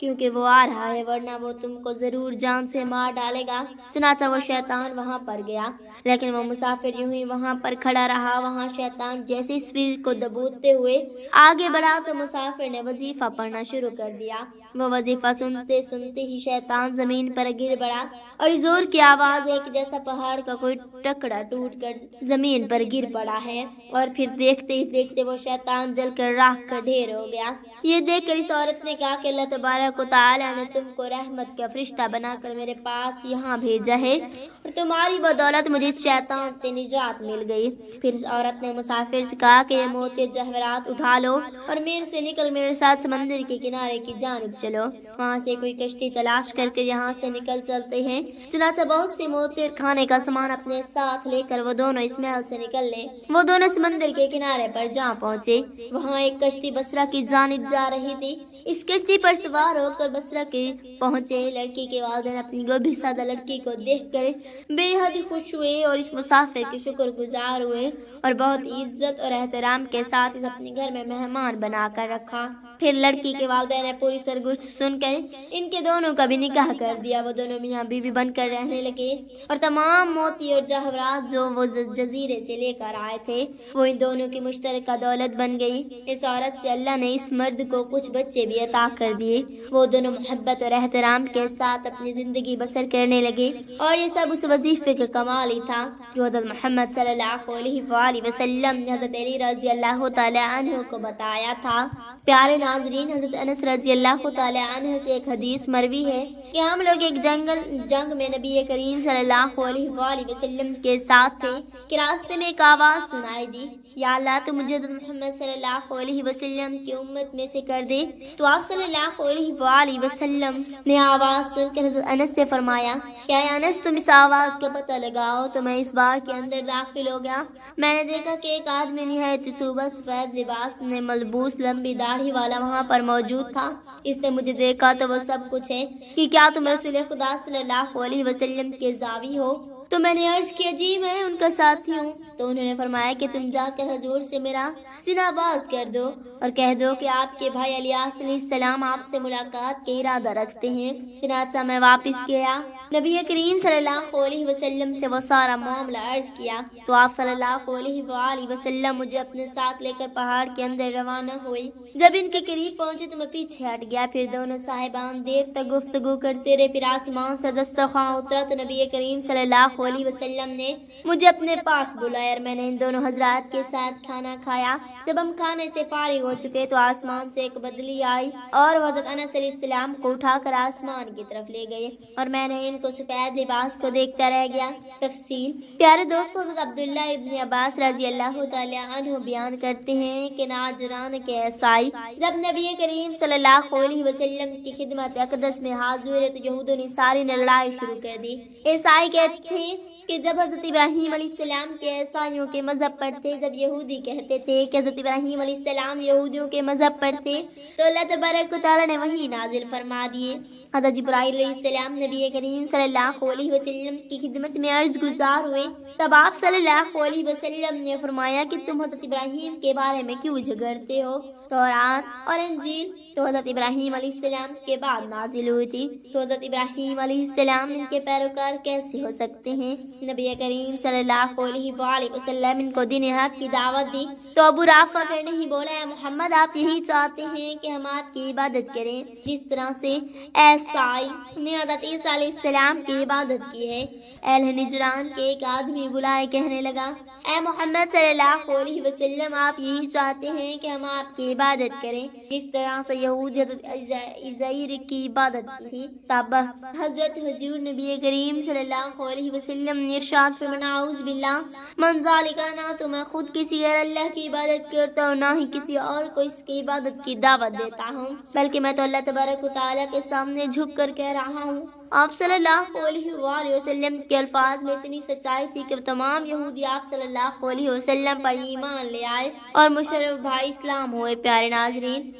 کیونکہ وہ آ رہا ہے، ورنہ وہ تم کو ضرور جان سے مار ڈالے گا۔ چنانچہ وہ شیطان وہاں پر گیا، لیکن وہ مسافر یوں ہی وہاں پر کھڑا رہا۔ وہاں شیطان جیسے اس فیل کو دبوتے ہوئے آگے بڑھا تو مسافر نے وظیفہ پڑھنا شروع کر دیا۔ وہ وظیفہ سنتے سنتے ہی شیطان زمین پر گر پڑا اور زور کی آواز ایک جیسا پہاڑ کا کوئی ٹکڑا ٹوٹ کر زمین پر گر پڑا ہے، اور پھر دیکھتے ہی دیکھتے وہ شیطان جل کر راکھ کا ڈھیر ہو گیا۔ یہ دیکھ کر اس عورت نے کہا کہ اللہ تبارک و تعالیٰ نے تم کو رحمت کا فرشتہ بنا کر میرے پاس یہاں بھیجا ہے، اور تمہاری بدولت مجھے اس شیطان سے نجات مل گئی۔ پھر اس عورت نے مسافر سے کہا کہ یہ موتی جواہرات اٹھا لو اور میرے سے نکل میرے ساتھ سمندر کے کنارے کی جانب چلو، وہاں سے کوئی کشتی تلاش کر کے یہاں سے نکل چلتے ہیں۔ چنانچہ بہت سی موتی اور کھانے کا سامان اپنے ساتھ لے کر وہ دونوں اس محل سے نکل لے۔ وہ دونوں سمندر کے کنارے پر جا پہنچے۔ وہاں ایک کشتی بصرہ کی جانب جا رہی تھی۔ اس کشتی پر سوار ہو کر بصرہ کے پہنچے۔ لڑکی کے والدین اپنی گوبھی سادہ لڑکی کو دیکھ کر بے حد خوش ہوئے اور اس مسافر کے شکر گزار ہوئے، اور بہت عزت اور احترام کے ساتھ اس اپنے گھر میں مہمان بنا کر رکھا۔ پھر لڑکی کے والدین نے پوری سرگزشت سن کر ان کے دونوں کا بھی نکاح کر دیا۔ وہ دونوں میاں بیوی بن کر رہنے لگے، اور تمام موتی اور جواہرات جو وہ جزیرے سے لے کر آئے تھے وہ ان دونوں کی مشترکہ دولت بن گئی۔ اس عورت سے اللہ نے اس مرد کو کچھ بچے بھی عطا کر دیے۔ وہ دونوں محبت اور احترام کے ساتھ اپنی زندگی بسر کرنے لگے، اور یہ سب اس وظیفے کا کمال ہی تھا جو حضرت محمد صلی اللہ علیہ وآلہ وسلم نے حضرت علی رضی اللہ تعالی عنہ کو بتایا تھا۔ پیارے ناظرین، حضرت انس رضی اللہ تعالی عنہ سے ایک حدیث مروی ہے کہ ہم لوگ ایک جنگ میں نبی کریم صلی اللہ علیہ وآلہ وسلم کے ساتھ تھے کہ راستے میں ایک آواز سنائی دی، یا اللہ تو مجھے حضرت محمد صلی اللہ علیہ وسلم کی امت میں سے کر دے۔ تو آپ صلی اللہ علیہ وآلہ وسلم نے آواز سن کر حضرت انس سے فرمایا کہ اے انس تم اس آواز کا پتہ لگاؤ۔ تو میں اس بار کے اندر داخل ہو گیا۔ میں نے دیکھا کہ ایک آدمی نہایت صوبہ سفید لباس میں ملبوس لمبی داڑھی والا وہاں پر موجود تھا۔ اس نے مجھے دیکھا تو وہ سب کچھ ہے کہ کیا تم رسول خدا صلی اللہ علیہ وسلم کے زاوی ہو؟ تو میں نے عرض کیا جی میں ان کا ساتھی ہوں۔ تو انہوں نے فرمایا کہ تم جا کر حضور سے میرا سینہ باز کر دو اور کہہ دو کہ آپ کے بھائی الیاس علیہ السلام آپ سے ملاقات کے ارادہ رکھتے ہیں۔ چنانچہ میں واپس گیا، نبی کریم صلی اللہ علیہ وسلم سے وہ سارا معاملہ عرض کیا تو آپ صلی اللہ علیہ وآلہ وسلم مجھے اپنے ساتھ لے کر پہاڑ کے اندر روانہ ہوئی۔ جب ان کے قریب پہنچے تو میں پیچھے ہٹ گیا۔ پھر دونوں صاحبان دیر تک گفتگو کرتے رہے۔ پھر آسمان سے دسترخوان اترا تو نبی کریم صلی اللہ علیہ وسلم نے مجھے اپنے پاس بلایا اور میں نے ان دونوں حضرات کے ساتھ کھانا کھایا۔ جب ہم کھانے سے فارغ ہو چکے تو آسمان سے ایک بدلی آئی اور حضرت انس علیہ السلام کو اٹھا کر آسمان کی طرف لے گئے، اور میں نے ان کو سفید لباس کو دیکھتا رہ گیا۔ تفصیل پیارے دوستوں، حضرت عبداللہ ابن عباس رضی اللہ تعالی عنہ بیان کرتے ہیں کہ ناجران کے عیسائی جب نبی کریم صلی اللہ علیہ وسلم کی خدمت اقدس میں حاضر ہوئے تو یہود و نصارا نے لڑائی شروع کر دی۔ عیسائی کہتے ہیں کہ جب حضرت ابراہیم علیہ السلام کے عیسائیوں کے مذہب پر تھے، جب یہودی کہتے تھے کہ حضرت ابراہیم علیہ السلام یہودیوں کے مذہب پر تھے تو اللہ تبارک و تعالیٰ نے وحی نازل فرما دیے۔ حضرت جبرائیل علیہ السلام نبی کریم صلی اللہ علیہ وسلم کی خدمت میں عرض گزار ہوئے، تب آپ صلی اللہ علیہ وسلم نے فرمایا کہ تم حضرت ابراہیم کے بارے میں کیوں جھگڑتے ہو؟ تورات اور انجیل تو حضرت ابراہیم علیہ السلام کے بعد نازل ہوئی تھی، تو حضرت ابراہیم علیہ السلام ان کے پیروکار کیسے ہو سکتے ہیں؟ نبی کریم صلی اللہ علیہ وآلہ وسلم ان کو دین حق کی دعوت دی تو ابو رافع کرنے ہی بولا، اے محمد آپ یہی چاہتے ہیں کہ ہم آپ کی عبادت کریں جس طرح سے عیسائی نے حضرت عیسیٰ علیہ السلام کی عبادت کی ہے۔ اہل نجران کے ایک آدمی بلائے کہنے لگا، اے محمد صلی اللہ علیہ وسلم آپ یہی چاہتے ہیں کہ ہم آپ کی عبادت کریں جس طرح سے یہود حضرت عزیر کی عبادت کی تھی۔ تب حضرت حضور نبی کریم صلی اللہ علیہ وسلم نے ارشاد فرمایا، اعوذ باللہ من ذالک، نہ تو میں خود کسی غیر اللہ کی عبادت کرتا ہوں نہ ہی کسی اور کو اس کی عبادت کی دعوت دیتا ہوں، بلکہ میں تو اللہ تبارک و تعالیٰ کے سامنے جھک کر کہہ رہا ہوں۔ آپ صلی اللہ علیہ وآلہ وسلم کے الفاظ میں اتنی سچائی تھی کہ تمام یہودی آپ صلی اللہ علیہ وسلم پر ایمان لے آئے اور مشرف بھائی اسلام ہوئے۔ پیارے ناظرین،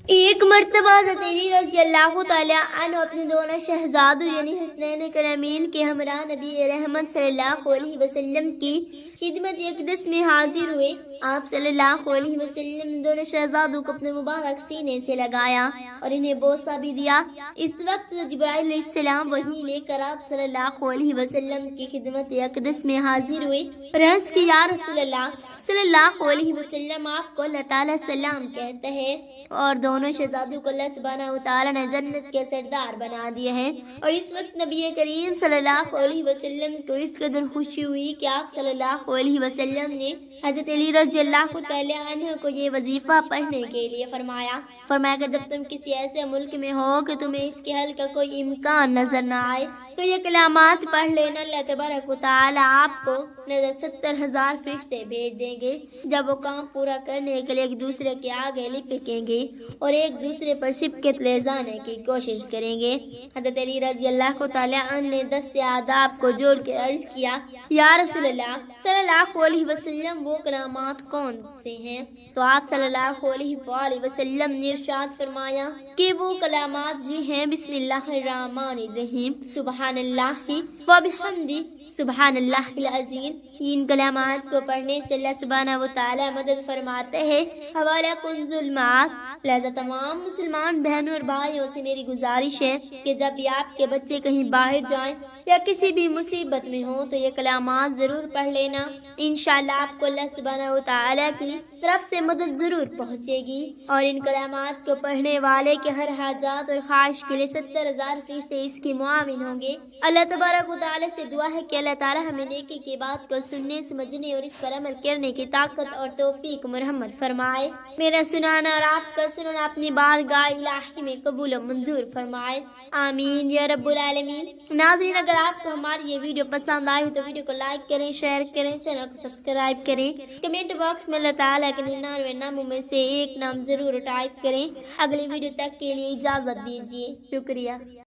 ایک مرتبہ حضرت علی رضی اللہ تعالیٰ عنہ اپنے دونوں شہزادوں یعنی حسنین کرمین کے ہمراہ نبی رحمت صلی اللہ علیہ وسلم کی خدمت اقدس میں حاضر ہوئے۔ آپ صلی اللہ علیہ وسلم دونوں شہزادوں کو اپنے مبارک سینے سے لگایا اور انہیں بوسہ بھی دیا۔ اس وقت جبرائیل علیہ السلام وحی لے کر آپ صلی اللہ علیہ وسلم کی خدمت اقدس میں حاضر ہوئے اور عرض کی یا رسول اللہ صلی اللہ علیہ وسلم آپ کو اللہ تعالیٰ سلام کہتا ہے اور دونوں شہزادوں کو اللہ سبحانہ وتعالیٰ نے جنت کے سردار بنا دیا ہے۔ اور اس وقت نبی کریم صلی اللہ علیہ وسلم کو اس قدر خوشی ہوئی کہ آپ صلی اللہ علیہ وسلم نے حضرت علی رضی اللہ تعالیٰ عنہ کو یہ وظیفہ پڑھنے کے لیے فرمایا کہ جب تم کسی ایسے ملک میں ہو کہ تمہیں اس کے حل کا کوئی امکان نظر نہ آئے تو یہ کلمات پڑھ لینا، اللہ تبارک و تعالیٰ آپ کو نظر 70,000 فرشتے بھیج دیں گے۔ جب وہ کام پورا کرنے کے لیے ایک دوسرے کے آگے لپکیں گے اور ایک دوسرے پر سبقت لے جانے کی کوشش کریں گے۔ حضرت علی رضی اللہ تعالیٰ عنہ نے 10 سے آداب کو جوڑ کر عرض کیا یا رسول اللہ صلی اللہ علیہ وسلم وہ کلمات کون سے ہیں؟ تو آپ صلی اللہ علیہ وسلم نے ارشاد فرمایا کہ وہ کلمات یہ ہیں بسم اللہ الرحمن الرحیم سبحان اللہ و بحمدہ سبحان اللہ العظیم۔ ان کلمات کو پڑھنے سے اللہ سبحانہ و تعالیٰ مدد فرماتے ہیں۔ حوالہ کن ظلمات، لہذا تمام مسلمان بہنوں اور بھائیوں سے میری گزارش ہے کہ جب بھی آپ کے بچے کہیں باہر جائیں یا کسی بھی مصیبت میں ہوں تو یہ کلمات ضرور پڑھ لینا، انشاءاللہ آپ کو اللہ سبحانہ و تعالیٰ کی طرف سے مدد ضرور پہنچے گی اور ان کلمات کو پڑھنے والے کے ہر حاجات اور خواہش کے لیے 70,000 فرشتے اس کی معاون ہوں گے۔ اللہ تبارک و تعالیٰ سے دعا ہے کہ اللہ تعالیٰ ہمیں نیکی کی بات کو سننے سمجھنے اور اس پر عمل کرنے کی طاقت اور توفیق مرحمت فرمائے۔ میرا سنانا اور آپ کا سننا اپنی بارگاہ الہی میں قبول و منظور فرمائے، آمین یا رب العالمین۔ ناظرین، اگر آپ کو ہماری یہ ویڈیو پسند آئی تو ویڈیو کو لائک کریں، شیئر کریں، چینل کو سبسکرائب کریں، کمنٹ باکس میں اللہ تعالیٰ کے 99 ناموں میں سے ایک نام ضرور ٹائپ کریں۔ اگلی ویڈیو تک کے لیے اجازت دیجیے، شکریہ۔